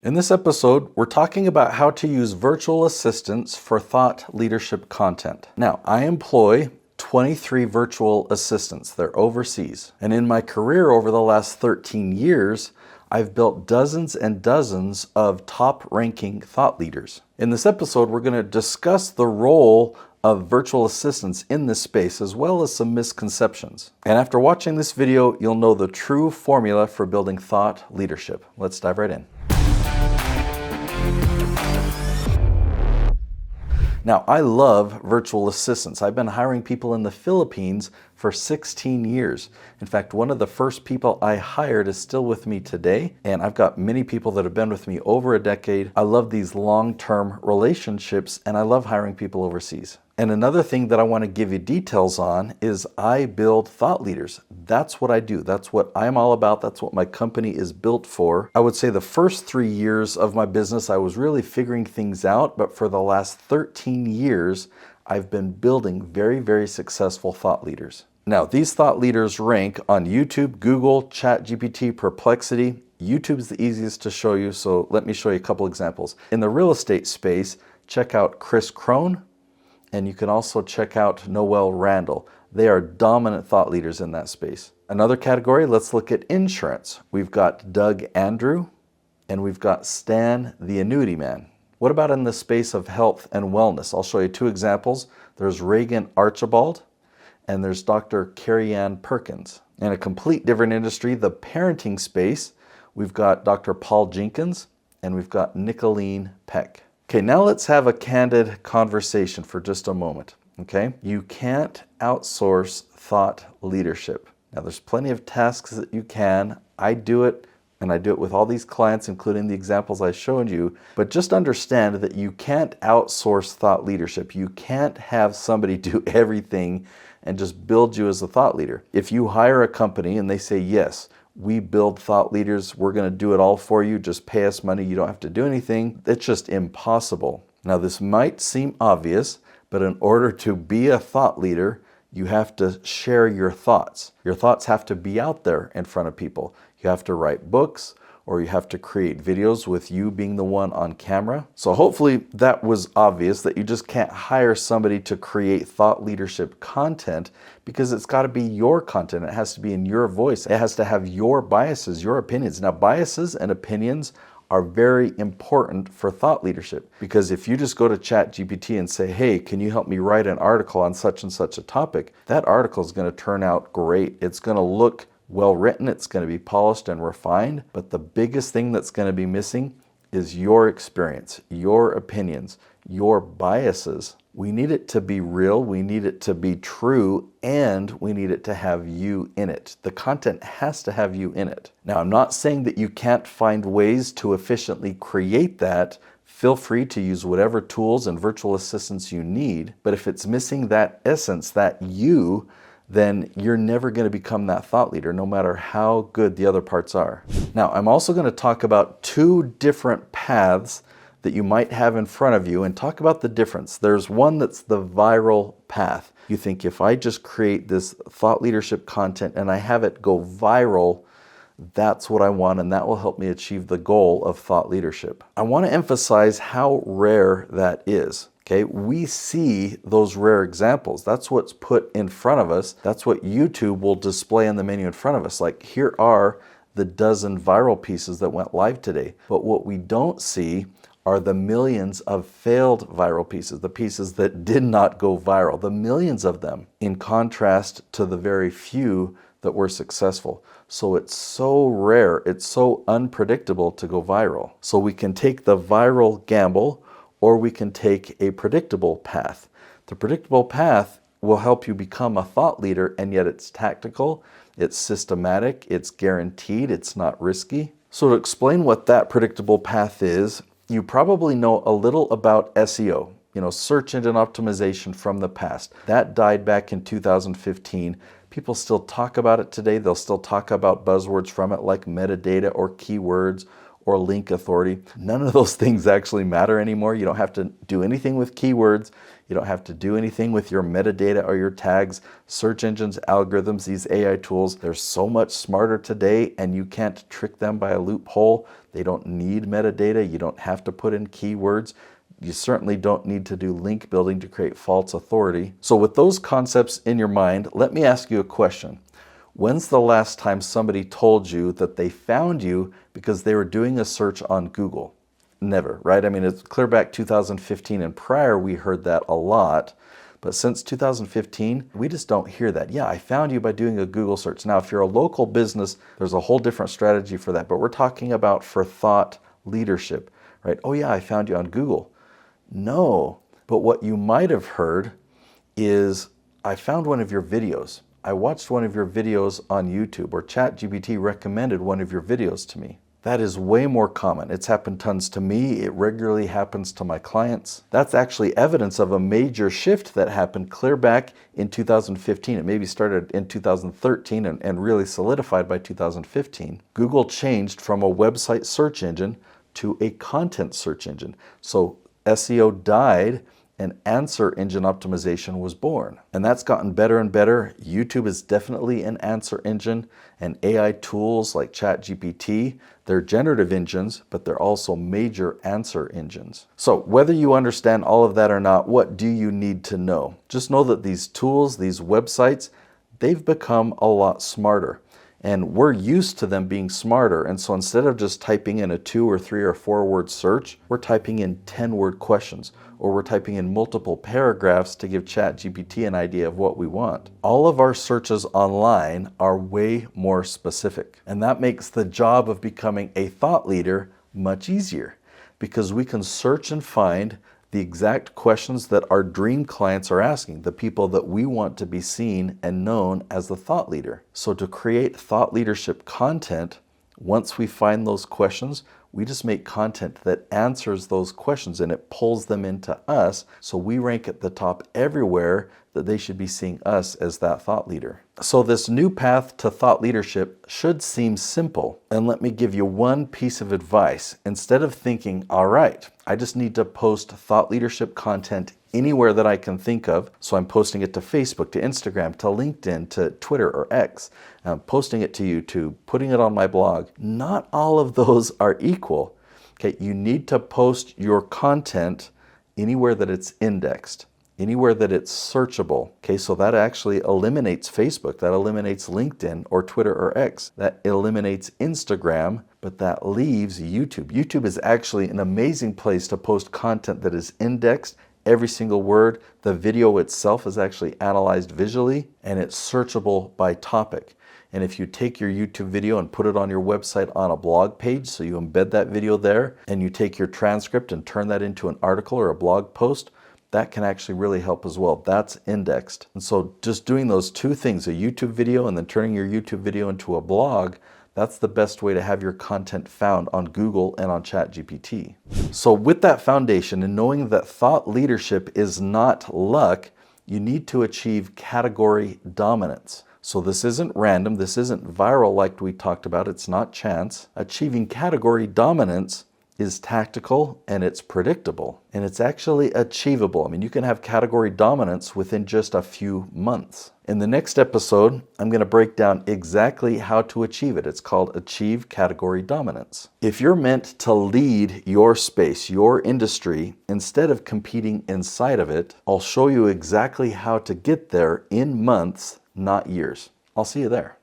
In this episode, we're talking about how to use virtual assistants for thought leadership content. Now, I employ 23 virtual assistants. They're overseas. And in my career over the last 13 years, I've built dozens and dozens of top-ranking thought leaders. In this episode, we're going to discuss the role of virtual assistants in this space, as well as some misconceptions. And after watching this video, you'll know the true formula for building thought leadership. Let's dive right in. Now, I love virtual assistants. I've been hiring people in the Philippines for 16 years. In fact, one of the first people I hired is still with me today, and I've got many people that have been with me over a decade. I love these long-term relationships, and I love hiring people overseas. And another thing that I want to give you details on is I build thought leaders. That's what I do. That's what I'm all about. That's what my company is built for. I would say the first 3 years of my business, I was really figuring things out, but for the last 13 years, I've been building very, very successful thought leaders. Now, these thought leaders rank on YouTube, Google, ChatGPT, Perplexity. YouTube's the easiest to show you, so let me show you a couple examples. In the real estate space, check out Chris Crone, and you can also check out Noel Randall. They are dominant thought leaders in that space. Another category, let's look at insurance. We've got Doug Andrew, and we've got Stan the Annuity Man. What about in the space of health and wellness? I'll show you two examples. There's Reagan Archibald, and there's Dr. Carrie Ann Perkins. In a complete different industry, the parenting space, we've got Dr. Paul Jenkins, and we've got Nicolene Peck. Okay, now let's have a candid conversation for just a moment, okay? You can't outsource thought leadership. Now, there's plenty of tasks that you can. I do it, and I do it with all these clients, including the examples I showed you. But just understand that you can't outsource thought leadership. You can't have somebody do everything and just build you as a thought leader. If you hire a company and they say, yes, we build thought leaders, we're going to do it all for you, just pay us money, you don't have to do anything, it's just impossible. Now, this might seem obvious, but in order to be a thought leader, you have to share your thoughts. Your thoughts have to be out there in front of people. You have to write books, or you have to create videos with you being the one on camera. So hopefully that was obvious, that you just can't hire somebody to create thought leadership content, because it's got to be your content. It has to be in your voice. It has to have your biases, your opinions. Now, biases and opinions are very important for thought leadership, because if you just go to ChatGPT and say, hey, can you help me write an article on such and such a topic, that article is going to turn out great. It's going to look well written, it's going to be polished and refined, but the biggest thing that's going to be missing is your experience, your opinions, your biases. We need it to be real, we need it to be true, and we need it to have you in it. The content has to have you in it. Now, I'm not saying that you can't find ways to efficiently create that. Feel free to use whatever tools and virtual assistants you need, but if it's missing that essence, that you, then you're never going to become that thought leader, no matter how good the other parts are. Now, I'm also going to talk about two different paths that you might have in front of you and talk about the difference. There's one that's the viral path. You think, if I just create this thought leadership content and I have it go viral, that's what I want, and that will help me achieve the goal of thought leadership. I want to emphasize how rare that is. Okay, we see those rare examples. That's what's put in front of us. That's what YouTube will display in the menu in front of us. Like, here are the dozen viral pieces that went live today. But what we don't see are the millions of failed viral pieces, the pieces that did not go viral, the millions of them, in contrast to the very few that were successful. So it's so rare, it's so unpredictable to go viral. So we can take the viral gamble, or we can take a predictable path. The predictable path will help you become a thought leader, and yet it's tactical, it's systematic, it's guaranteed, it's not risky. So to explain what that predictable path is, you probably know a little about SEO, search engine optimization from the past. That died back in 2015. People still talk about it today. They'll still talk about buzzwords from it like metadata or keywords or link authority. None of those things actually matter anymore. You don't have to do anything with keywords. You don't have to do anything with your metadata or your tags. Search engines, algorithms, these AI tools, they're so much smarter today, and you can't trick them by a loophole. They don't need metadata. You don't have to put in keywords. You certainly don't need to do link building to create false authority. So with those concepts in your mind, let me ask you a question. When's the last time somebody told you that they found you because they were doing a search on Google? Never, right? I mean, it's clear back 2015 and prior, we heard that a lot. But since 2015, we just don't hear that. Yeah, I found you by doing a Google search. Now, if you're a local business, there's a whole different strategy for that. But we're talking about for thought leadership, right? Oh yeah, I found you on Google. No, but what you might have heard is, I found one of your videos. I watched one of your videos on YouTube, or ChatGPT recommended one of your videos to me. That is way more common. It's happened tons to me. It regularly happens to my clients. That's actually evidence of a major shift that happened clear back in 2015. It maybe started in 2013 and really solidified by 2015. Google changed from a website search engine to a content search engine. So SEO died and answer engine optimization was born. And that's gotten better and better. YouTube is definitely an answer engine, and AI tools like ChatGPT, they're generative engines, but they're also major answer engines. So whether you understand all of that or not, what do you need to know? Just know that these tools, these websites, they've become a lot smarter. And we're used to them being smarter. And so instead of just typing in a 2 or 3 or 4 word search, we're typing in 10-word questions, or we're typing in multiple paragraphs to give ChatGPT an idea of what we want. All of our searches online are way more specific. And that makes the job of becoming a thought leader much easier, because we can search and find the exact questions that our dream clients are asking, the people that we want to be seen and known as the thought leader. So to create thought leadership content, once we find those questions, we just make content that answers those questions and it pulls them into us, so we rank at the top everywhere that they should be seeing us as that thought leader. So this new path to thought leadership should seem simple. And let me give you one piece of advice. Instead of thinking, all right, I just need to post thought leadership content anywhere that I can think of. So I'm posting it to Facebook, to Instagram, to LinkedIn, to Twitter or X. I'm posting it to YouTube, putting it on my blog. Not all of those are equal. Okay, you need to post your content anywhere that it's indexed, anywhere that it's searchable. Okay, so that actually eliminates Facebook, that eliminates LinkedIn or Twitter or X, that eliminates Instagram, but that leaves YouTube. YouTube is actually an amazing place to post content that is indexed, every single word. The video itself is actually analyzed visually, and it's searchable by topic. And if you take your YouTube video and put it on your website on a blog page, so you embed that video there, and you take your transcript and turn that into an article or a blog post, that can actually really help as well. That's indexed. And so just doing those two things, a YouTube video and then turning your YouTube video into a blog, that's the best way to have your content found on Google and on ChatGPT. So with that foundation and knowing that thought leadership is not luck, you need to achieve category dominance. So this isn't random, this isn't viral like we talked about, it's not chance. Achieving category dominance is tactical and it's predictable, and it's actually achievable. I mean, you can have category dominance within just a few months. In the next episode, I'm going to break down exactly how to achieve it. It's called Achieve Category Dominance. If you're meant to lead your space, your industry, instead of competing inside of it, I'll show you exactly how to get there in months, not years. I'll see you there.